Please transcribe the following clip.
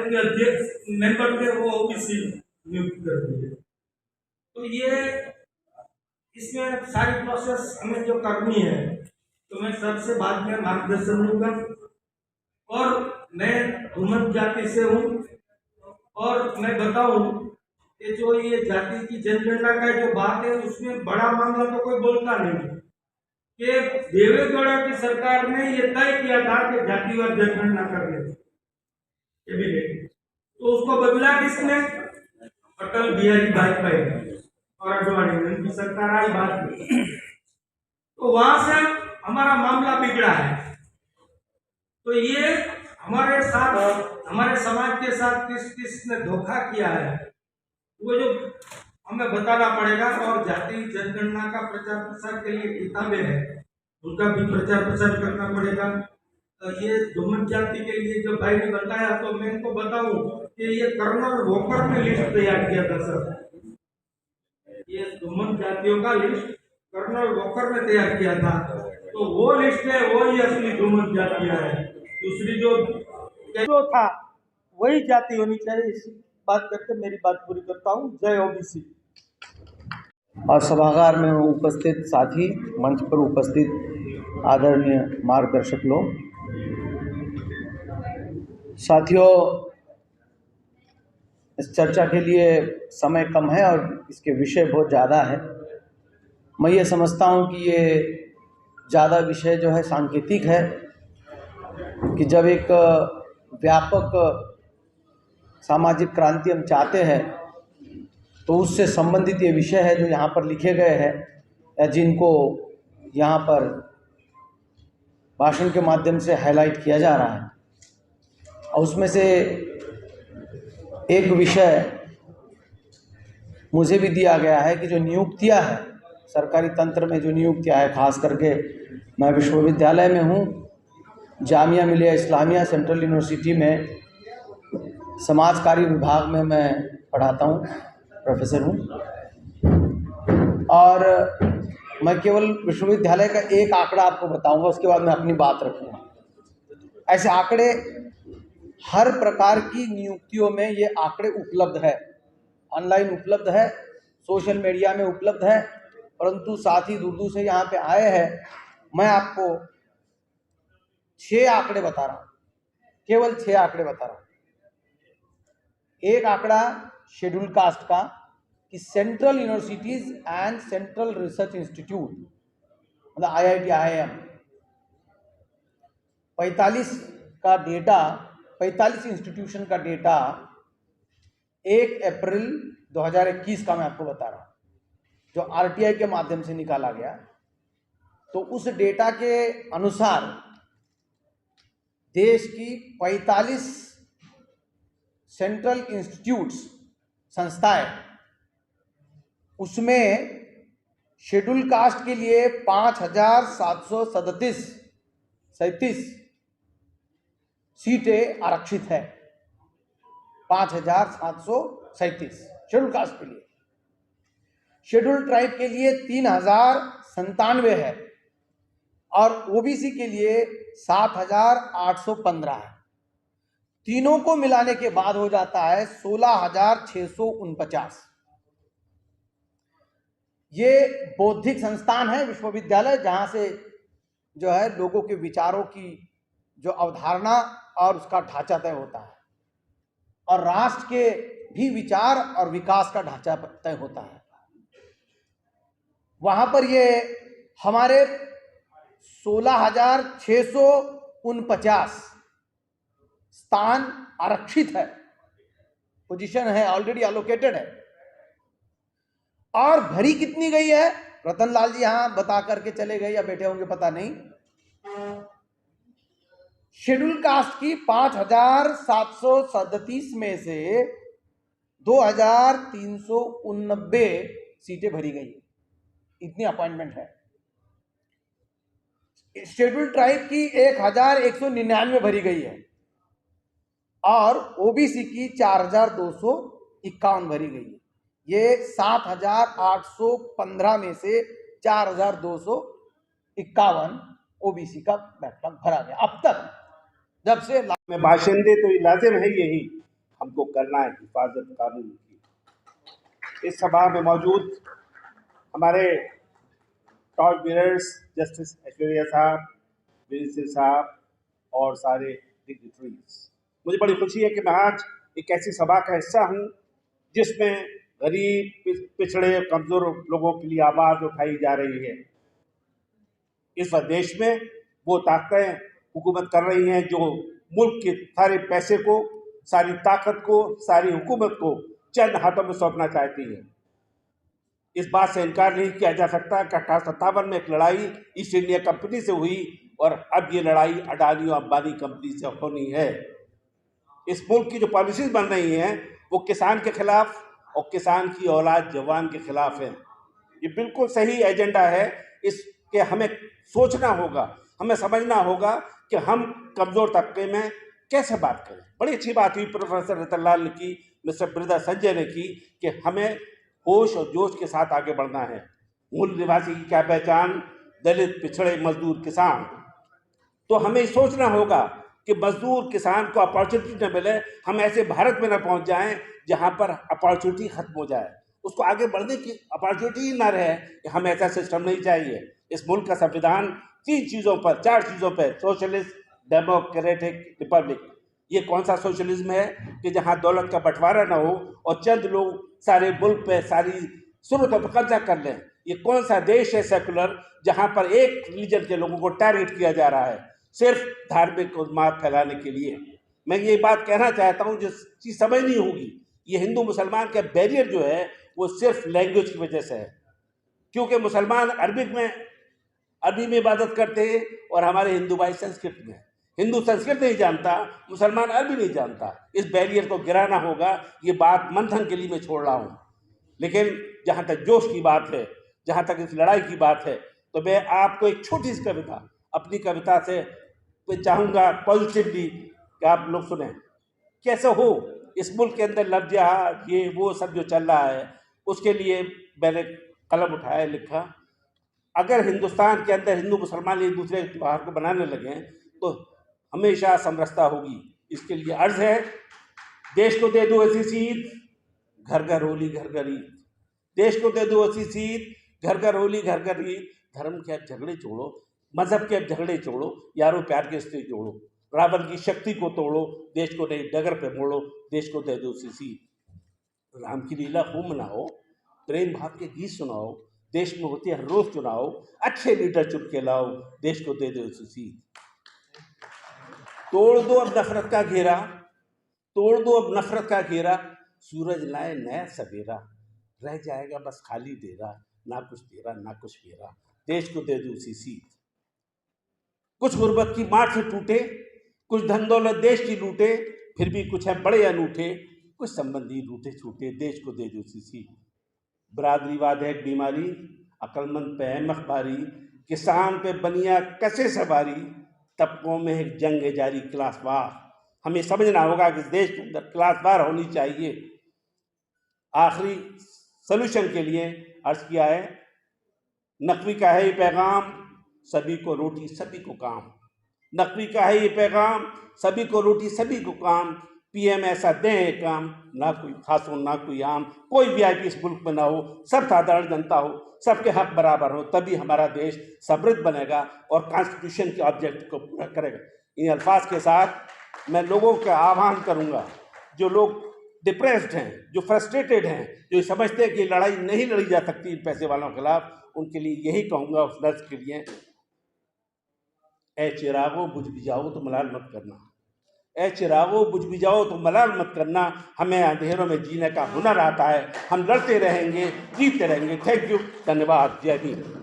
के अध्यक्ष मेंबर थे वो ओबीसी नियुक्त कर दिए। तो ये इसमें सारी प्रोसेस हमें जो करनी है तो मैं सबसे बाद में मार्गदर्शन लूंगा। और मैं धूमत जाति से हूँ और मैं बताऊं कि जो ये जाति की जनगणना का जो बात है उसमें बड़ा मामला तो कोई बोलता नहीं कि देवेगौड़ा की सरकार ने ये तय किया था कि जातिवार जनगणना कर ले, तो उसको बदला किसने? अटल बिहारी वाजपेयी और अडवाणी, उनकी सरकार आई बाद में। तो वहां से हमारा मामला बिगड़ा है। तो ये हमारे साथ, हमारे समाज के साथ किस किस ने धोखा किया है वो जो हमें बताना पड़ेगा। और जाति जनगणना का प्रचार प्रसार के लिए किताबें हैं उनका भी प्रचार प्रसार करना पड़ेगा। तो ये धूमत जाति के लिए जो भाई ने बताया तो मैं इनको बताऊं कि ये कर्नल वॉकर ने लिस्ट तैयार किया था सर। ये धूमत जातियों का लिस्ट कर्नल वॉकर ने तैयार किया था। तो वो लिस्ट है, वो ही असली धूमत जातियां है। दूसरी जो था वही जाति होनी चाहिए। इस बात करके मेरी बात पूरी करता हूँ। जय ओबीसी। और सभागार में उपस्थित साथी, मंच पर उपस्थित आदरणीय मार्गदर्शक लोग, साथियों, इस चर्चा के लिए समय कम है और इसके विषय बहुत ज़्यादा है। मैं ये समझता हूँ कि ये ज़्यादा विषय जो है सांकेतिक है कि जब एक व्यापक सामाजिक क्रांति हम चाहते हैं तो उससे संबंधित ये विषय है जो यहाँ पर लिखे गए हैं या जिनको यहाँ पर भाषण के माध्यम से हाईलाइट किया जा रहा है। और उसमें से एक विषय मुझे भी दिया गया है कि जो नियुक्तियाँ है सरकारी तंत्र में, जो नियुक्तियाँ है, खास करके मैं विश्वविद्यालय में हूँ, जामिया मिलिया इस्लामिया सेंट्रल यूनिवर्सिटी में समाज कार्य विभाग में मैं पढ़ाता हूँ, प्रोफेसर हूँ। और मैं केवल विश्वविद्यालय का एक आंकड़ा आपको बताऊंगा, उसके बाद मैं अपनी बात रखूँगा। ऐसे आंकड़े हर प्रकार की नियुक्तियों में ये आंकड़े उपलब्ध है, ऑनलाइन उपलब्ध है, सोशल मीडिया में उपलब्ध है। परंतु साथी दूर दूर से यहाँ पे आए हैं, मैं आपको 6 आंकड़े बता रहा हूँ, केवल 6 आंकड़े बता रहा हूँ। एक आंकड़ा शेड्यूल कास्ट का कि central universities and central research institute मतलब IIT IIM 45 का डेटा, 45 इंस्टीट्यूशन का डेटा 1 अप्रैल 2021 का मैं आपको बता रहा हूँ, जो RTI के माध्यम से निकाला गया। तो उस डेटा के अनुसार देश की 45 सेंट्रल इंस्टीट्यूट्स, संस्थाएं, उसमें शेड्यूल कास्ट के लिए 5,737 सीटें आरक्षित है। 5,737 शेड्यूल कास्ट के लिए। शेड्यूल ट्राइब के लिए 3,097 है और ओबीसी के लिए 7,815 है। तीनों को मिलाने के बाद हो जाता है 16,649। ये बौद्धिक संस्थान है, विश्वविद्यालय, जहां से जो है लोगों के विचारों की जो अवधारणा और उसका ढांचा तय होता है और राष्ट्र के भी विचार और विकास का ढांचा तय होता है। वहां पर ये हमारे 16,649 स्थान आरक्षित है, पोजीशन है, ऑलरेडी एलोकेटेड है। और भरी कितनी गई है? रतन लाल जी यहां बता करके चले गए या बैठे होंगे पता नहीं। शेड्यूल कास्ट की 5,737 में से 2,389 सीटें भरी गई, इतनी अपॉइंटमेंट है। शेड्यूल ट्राइब की 1,199 भरी गई है और ओबीसी की 4,251 भरी गई है। ये 7,815 में से 4,251 ओबीसी का बैकलॉग भरा गया अब तक, जब से में भाषण दे तो लाजिम है यही हमको करना है हिफाजत कानून की। इस सभा में मौजूद हमारे टॉप बीयरर्स जस्टिस ऐश्वर्या साहब, वीर सिंह साहब और सारे डिग्निटरीज, मुझे बड़ी खुशी है कि मैं आज एक ऐसी सभा का हिस्सा हूँ जिसमें गरीब, पिछड़े, कमजोर लोगों के लिए आवाज उठाई जा रही है। इस वक्त देश में वो ताकतें हुकूमत कर रही हैं जो मुल्क के सारे पैसे को, सारी ताकत को, सारी हुकूमत को चंद हाथों में सौंपना चाहती है। इस बात से इनकार नहीं किया जा सकता कि 1857 में एक लड़ाई ईस्ट इंडिया कंपनी से हुई और अब ये लड़ाई अडानी और अंबानी कंपनी से होनी है। इस मुल्क की जो पॉलिसीज बन रही हैं वो किसान के खिलाफ और किसान की औलाद जवान के खिलाफ है। ये बिल्कुल सही एजेंडा है। इसके हमें सोचना होगा, हमें समझना होगा कि हम कमजोर तबके में कैसे बात करें। बड़ी अच्छी बात हुई प्रोफेसर रतनलाल ने की, मिस्टर बिरदा संजय ने की कि हमें होश और जोश के साथ आगे बढ़ना है। मूल निवासी की क्या पहचान, दलित, पिछड़े, मजदूर, किसान। तो हमें सोचना होगा कि मजदूर किसान को अपॉर्चुनिटी न मिले, हम ऐसे भारत में न पहुंच जाएं जहां पर अपॉर्चुनिटी खत्म हो जाए, उसको आगे बढ़ने की अपॉर्चुनिटी ही ना रहे। कि हमें ऐसा सिस्टम नहीं चाहिए। इस मुल्क का संविधान 4 चीज़ों पर सोशलिस्ट, डेमोक्रेटिक, रिपब्लिक। ये कौन सा सोशलिज्म है कि जहां दौलत का बंटवारा ना हो और चंद लोग सारे मुल्क पे, सारी सुरतों पर कब्जा कर लें? ये कौन सा देश है सेकुलर जहां पर एक रिलीजन के लोगों को टारगेट किया जा रहा है सिर्फ धार्मिक उन्माद फैलाने के लिए? मैं ये बात कहना चाहता हूँ जो चीज़ समझ नहीं होगी, ये हिंदू मुसलमान का बैरियर जो है वो सिर्फ लैंग्वेज की वजह से है। क्योंकि मुसलमान अरबी में इबादत करते हैं और हमारे हिंदू भाई संस्कृत में। हिंदू संस्कृत नहीं जानता, मुसलमान अरबी नहीं जानता। इस बैरियर को गिराना होगा। ये बात मंथन के लिए मैं छोड़ रहा हूँ, लेकिन जहाँ तक जोश की बात है, जहाँ तक इस लड़ाई की बात है, तो मैं आपको एक छोटी सी कविता, अपनी कविता से मैं चाहूँगा पॉजिटिवली कि आप लोग सुने। कैसे हो इस मुल्क के अंदर लफ्ज़ ये वो सब जो चल रहा है, उसके लिए मैंने कलम उठाया, लिखा। अगर हिंदुस्तान के अंदर हिंदू मुसलमान एक दूसरे के त्योहार को बनाने लगे तो हमेशा समरसता होगी। इसके लिए अर्ज है, देश को दे दो ऐसी सीध, घर घर होली घर घर ईद। देश को दे दो ऐसी सीध, घर घर होली घर घर ईद। धर्म के अब झगड़े छोड़ो, मजहब के अब झगड़े छोड़ो, यारों प्यार के रिश्ते जोड़ो। रावण की शक्ति को तोड़ो, देश को नई डगर पे मोड़ो, देश को दे दो ऐसी सीध। राम की लीला खूब मनाओ, प्रेम भाव के गीत सुनाओ, देश में होती हर रोज चुनाव, अच्छे लीडर चुन के लाओ, देश को दे दो ऐसी सीध। तोड़ दो अब नफरत का घेरा, तोड़ दो अब नफरत का घेरा, सूरज लाए नया सवेरा, रह जाएगा बस खाली डेरा, ना कुछ तेरा ना कुछ मेरा, देश को दे दो उसी सीध। कुछ गुर्बत की मार से टूटे, कुछ धन दौलत देश की लूटे, फिर भी कुछ है बड़े अनूठे, कुछ संबंधी रूठे छूटे, देश को दे दो उसी सीध। बरादरीवाद है एक बीमारी, अक्लमंद पे है मखबारी, किसान पे बनिया कैसे सवारी, तबकों में एक जंग है जारी क्लास वार। हमें समझना होगा कि इस देश के अंदर क्लास वार होनी चाहिए। आखिरी सोल्यूशन के लिए अर्ज किया है, नकवी का है ये पैगाम, सभी को रोटी सभी को काम। नकवी का है ये पैगाम, सभी को रोटी सभी को काम। पीएम ऐसा दें काम, ना कोई खास हो ना कोई आम, कोई वीआईपी इस मुल्क में ना हो, सब साधारण जनता हो, सबके हक बराबर हो, तभी हमारा देश समृद्ध बनेगा और कॉन्स्टिट्यूशन के ऑब्जेक्ट को पूरा करेगा। इन अल्फाज के साथ मैं लोगों का आह्वान करूंगा, जो लोग डिप्रेस्ड हैं, जो फ्रस्ट्रेटेड हैं, जो समझते हैं कि लड़ाई नहीं लड़ी जा सकती इन पैसे वालों के खिलाफ, उनके लिए यही कहूँगा उस दर्ज के लिए, ए चिरागो बुझ भी जाओ तो मलाल मत करना, ए चिरागो बुझ भी जाओ तो मलाल मत करना। हमें अंधेरों में जीने का हुनर आता है, हम लड़ते रहेंगे, जीतते रहेंगे। थैंक यू, धन्यवाद, जय हिंद।